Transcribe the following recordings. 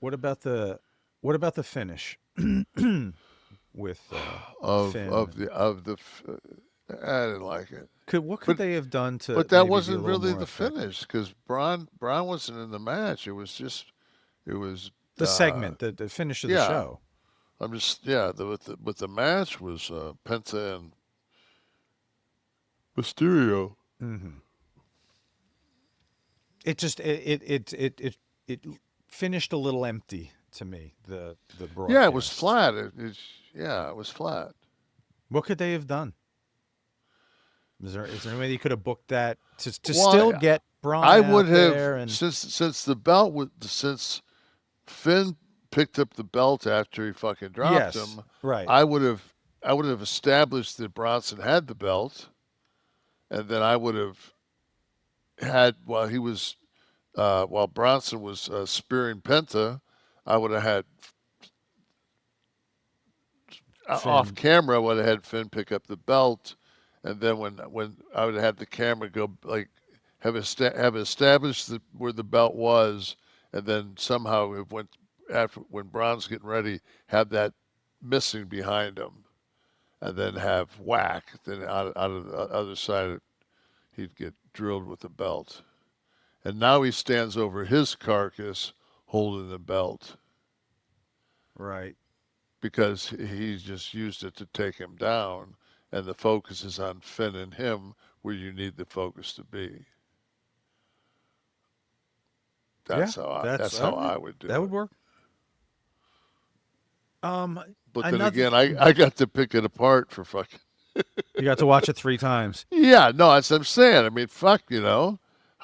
What about the finish with Finn? I didn't like it. What could But they have done but to that maybe be a wasn't little really more the effective? finish because Braun wasn't in the match. It was The uh segment, the finish of the yeah. show. I'm just yeah. The match was Penta and Mysterio. Hmm. It just it finished a little empty to me. The Yeah, it was broadcast. flat. Yeah, it was flat. What could they have done? Is there any way you could have booked that to still Why? get Braun I would out have there and since Finn picked up the belt after he fucking dropped yes, him. right. I would have established that Bronson had the belt, and then I would have had while Bronson was spearing Penta, I would have had off Finn, camera. I would have had Finn pick up the belt, and then when I would have had the camera go like have established where the belt was, and then somehow it went after when Braun's getting ready, have that missing behind him, and then have whack. Then out of the other side, he'd get drilled with the belt, and now he stands over his carcass holding the belt right. because he's just used it to take him down, and the focus is on Finn and him where you need the focus to be. Yeah, That's how I would do that would it. work. But then Another again, I got to pick it apart for fucking. you got to watch it 3 times. Yeah, no, that's what I'm saying. I mean, fuck, how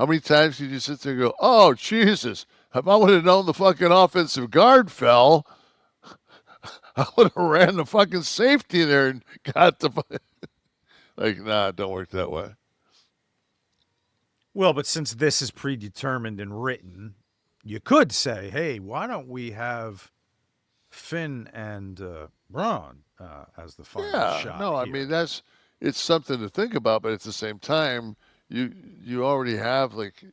many times did you sit there and go, "Oh Jesus, if I would have known the fucking offensive guard fell, I would have ran the fucking safety there and got the like." Nah, it don't work that way. Well, but since this is predetermined and written, you could say, "Hey, why don't we have Finn and Braun as the final Yeah, shot no, I mean here?" it's something to think about, but at the same time, you already have like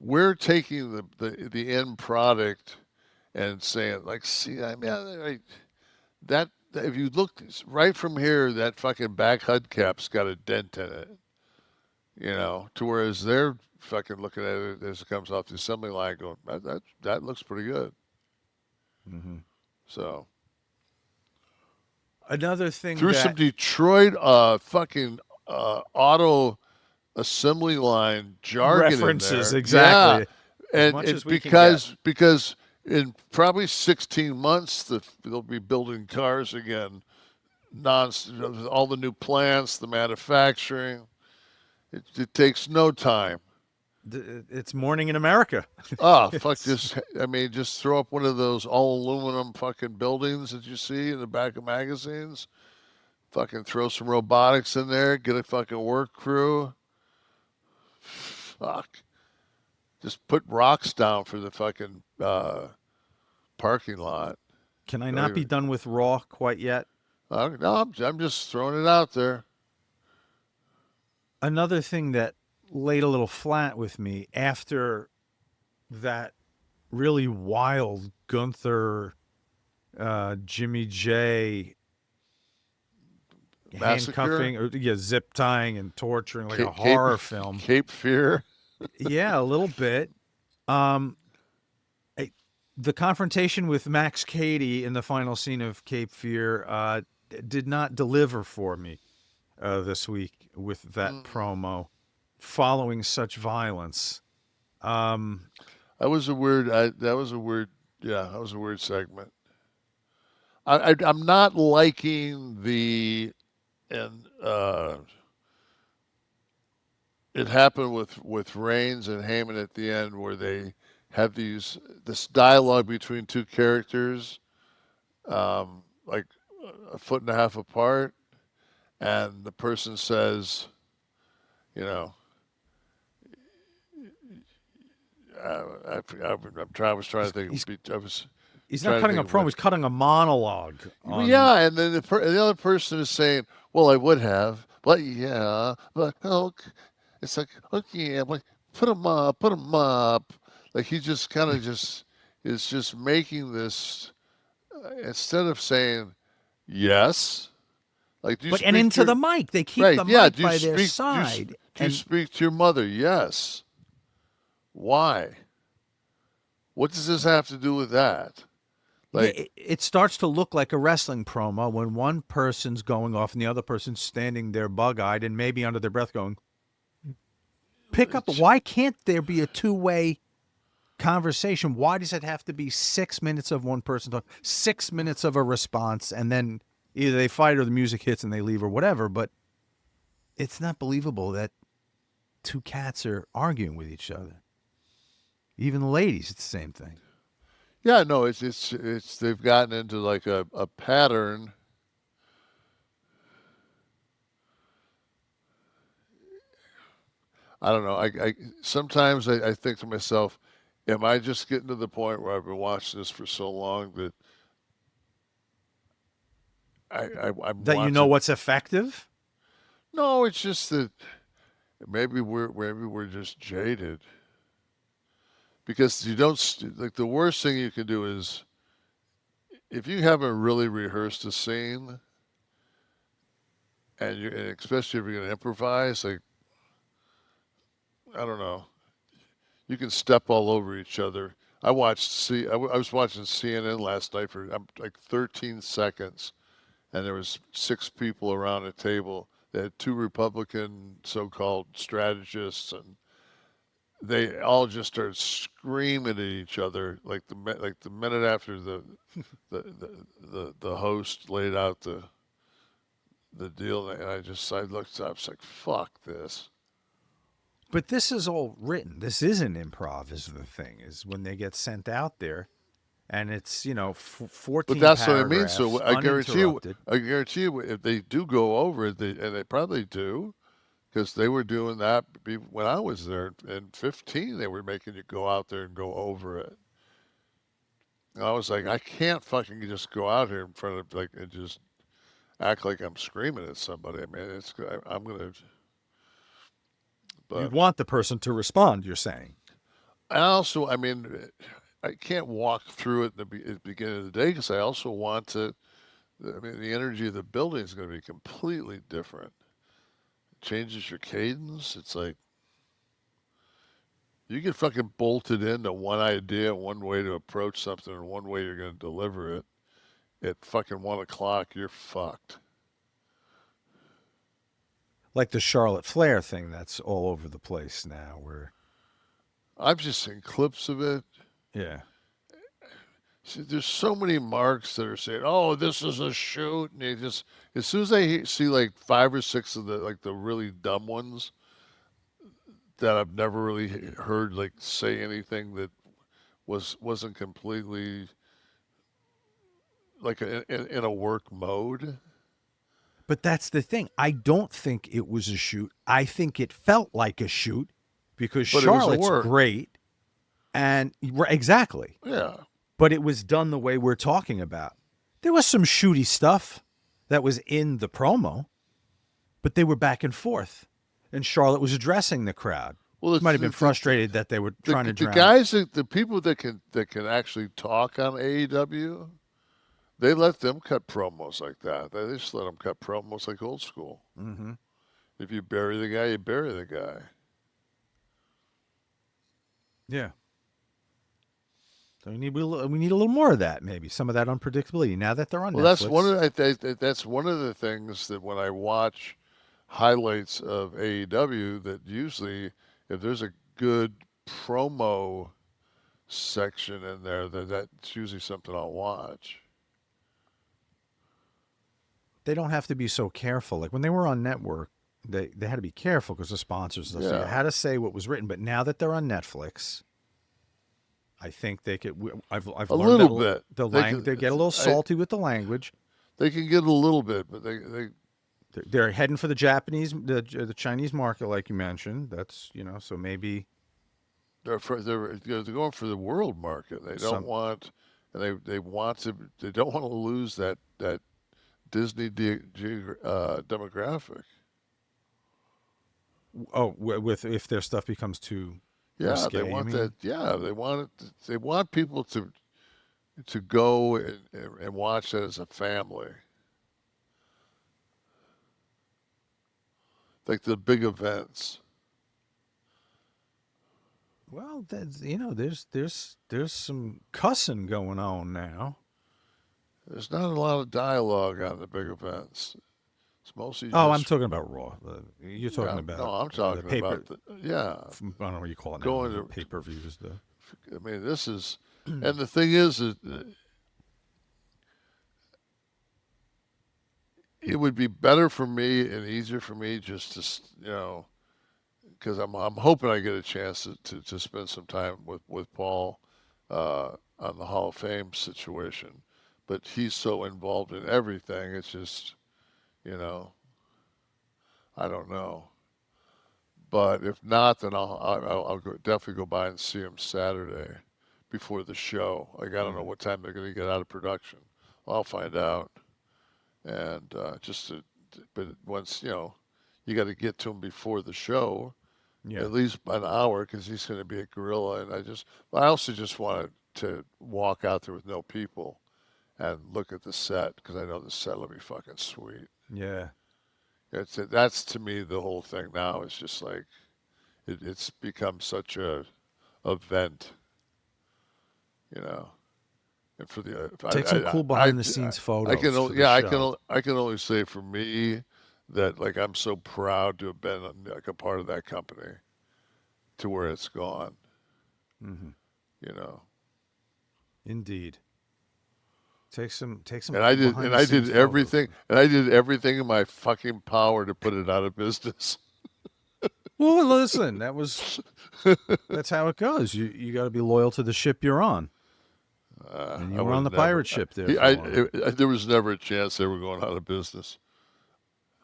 we're taking the end product and saying like, see, I mean, that if you look right from here, that fucking back hubcap's got a dent in it, to whereas they're fucking looking at it as it comes off the assembly line, going that looks pretty good. Hmm. So Another thing through some that Detroit fucking auto assembly line jargon in references there. Yeah, exactly as and much as we can get. because in probably 16 months they'll be building cars again. Non all the new plants, the manufacturing. It takes no time. It's morning in America. Ah, fuck It's this. I mean, just throw up one of those all aluminum fucking buildings that you see in the back of magazines. Fucking throw some robotics in there. Get a fucking work crew. Fuck. Just put rocks down for the fucking parking lot. can I Don't not be even. done with Raw quite yet? No, I'm just throwing it out there. Another thing that laid a little flat with me after that really wild Gunther Jimmy J Massacre, handcuffing or yeah, zip tying and torturing like a Cape Cape, horror film. Cape Fear. Yeah, a little bit. Um, I, the confrontation with Max Cady in the final scene of Cape Fear did not deliver for me this week with that promo following such violence. Um, That was a weird. That was a weird. Yeah, that was a weird segment. I'm not liking the and it happened with Reigns and Heyman at the end where they have this dialogue between two characters, like a foot and a half apart, and the person says, you know, I was trying he's, to think. he's I was he's not trying to cutting think a of what. promo; he's cutting a monologue Well, on. yeah, and then the other person is saying, "Well, I would have, but yeah, but oh, it's like okay, I'm like put them up, Like he just kind of just is just making this instead of saying yes. Like, do you But and speak to into the your mic, they keep right? the Yeah. mic by their side, Do you and speak to your mother? Yes. Why? What does this have to do with that? yeah, Like, it starts to look like a wrestling promo when one person's going off and the other person's standing there bug-eyed and maybe under their breath going, "Pick up." it's, Why can't there be a two-way conversation? Why does it have to be 6 minutes of one person talk, 6 minutes of a response, and then either they fight or the music hits and they leave or whatever? But it's not believable that two cats are arguing with each other. Even the ladies, it's the same thing. yeah, no, it's they've gotten into like a pattern. I don't know. I sometimes I think to myself, am I just getting to the point where I've been watching this for so long that I That you want know to? what's effective? No, it's just that maybe we're just jaded because you don't like the worst thing you can do is if you haven't really rehearsed a scene and especially if you're going to improvise, like I don't know, you can step all over each other. I was watching CNN last night for like 13 seconds, and there was six people around a table. They had two Republican so-called strategists, and they all just started screaming at each other like the minute after the host laid out the deal, and I looked up, I was like, "Fuck this." But this is all written. This isn't improv, is the thing, is when they get sent out there and it's, But 14 that's what I mean. paragraphs, So uninterrupted. I guarantee you, if they do go over it, and they probably do, because they were doing that when I was there in 15. They were making you go out there and go over it. And I was like, I can't fucking just go out here in front of like and just act like I'm screaming at somebody. I mean, I'm gonna, You'd but want the person to respond, you're saying. I also, I mean, I can't walk through it at the beginning of the day because I also want to. I mean, the energy of the building is going to be completely different. It changes your cadence. It's like you get fucking bolted into one idea, one way to approach something, and one way you're going to deliver it. At fucking 1 o'clock, you're fucked. Like the Charlotte Flair thing that's all over the place now, where, I've just seen clips of it. yeah. See, there's so many marks that are saying, "Oh, this is a shoot," and you just as soon as I see like five or six of the really dumb ones that I've never really heard like say anything that wasn't completely like in a work mode. But that's the thing. I don't think it was a shoot. I think it felt like a shoot because But it was a Charlotte's work. great. And exactly. Yeah. But it was done the way we're talking about. There was some shooty stuff that was in the promo, but they were back and forth. And Charlotte was addressing the crowd. Well, She might have been frustrated that they were trying to the drown. guys the people that can actually talk on AEW, they let them cut promos like that. They just let them cut promos like old school. Mm-hmm. If you bury the guy, you bury the guy. Yeah. So we need a little more of that, maybe some of that unpredictability. Now that they're on Well, Netflix, that's one of the things that when I watch highlights of AEW, that usually if there's a good promo section in there, that's usually something I'll watch. they don't have to be so careful. Like when they were on network, they had to be careful because the sponsors and stuff. So you Yeah, had to say what was written. But now that they're on Netflix, I think they could. I've a learned little that bit. they get a little I salty with the language. they can get a little bit, but they They're heading for the Japanese, the Chinese market, like you mentioned. That's so maybe they're going for the world market. They don't some. want, and they don't want to lose that Disney demographic. Oh, with if their stuff becomes too. Yeah, they risque. You want mean? that. Yeah, they want it. They want people to go and watch that as a family, like the big events. Well, that's, there's some cussing going on now. There's not a lot of dialogue on the big events. It's mostly Oh, I'm just talking about Raw. You're talking yeah. No, about I'm the talking about paper. the yeah I don't know what you call it now. going The to. pay per views. The I mean, this is, and the thing is that it would be better for me and easier for me just to because I'm hoping I get a chance to spend some time with Paul on the Hall of Fame situation, but he's so involved in everything. It's just you know I don't know. But if not, then I'll definitely go by and see him Saturday before the show. Like I don't know Mhm. what time they're going to get out of production. I'll find out. And but once you got to get to him before the show, Yeah, at least an hour, because he's going to be a gorilla. And I also just wanted to walk out there with no people and look at the set because I know the set will be fucking sweet. yeah. That's to me the whole thing now. Is just like it's become such a event, you know. And for the Take some cool behind the I scenes I can photos for only the yeah show. I can only say for me that like I'm so proud to have been like a part of that company to where it's gone, Hmm. you know. Indeed. Take some And cool behind the scenes photos. I did everything in my fucking power to put it out of business. Well, listen, that's how it goes. You got to be loyal to the ship you're on, and I you were would on have the never. pirate ship there for a while. There was never a chance they were going out of business.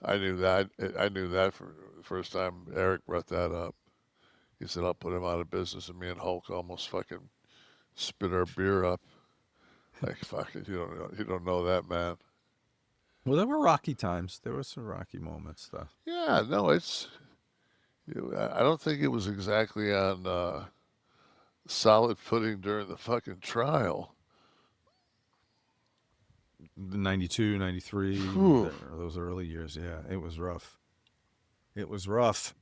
I knew that. I knew that for the first time Eric brought that up. He said, "I'll put him out of business," and me and Hulk almost fucking spit our beer up. Like fuck it, you don't know that man. Well, there were rocky times. There were some rocky moments, though. Yeah, no, I don't think it was exactly on solid footing during the fucking trial. The 92, 93, Whew. those early years. Yeah, it was rough. It was rough.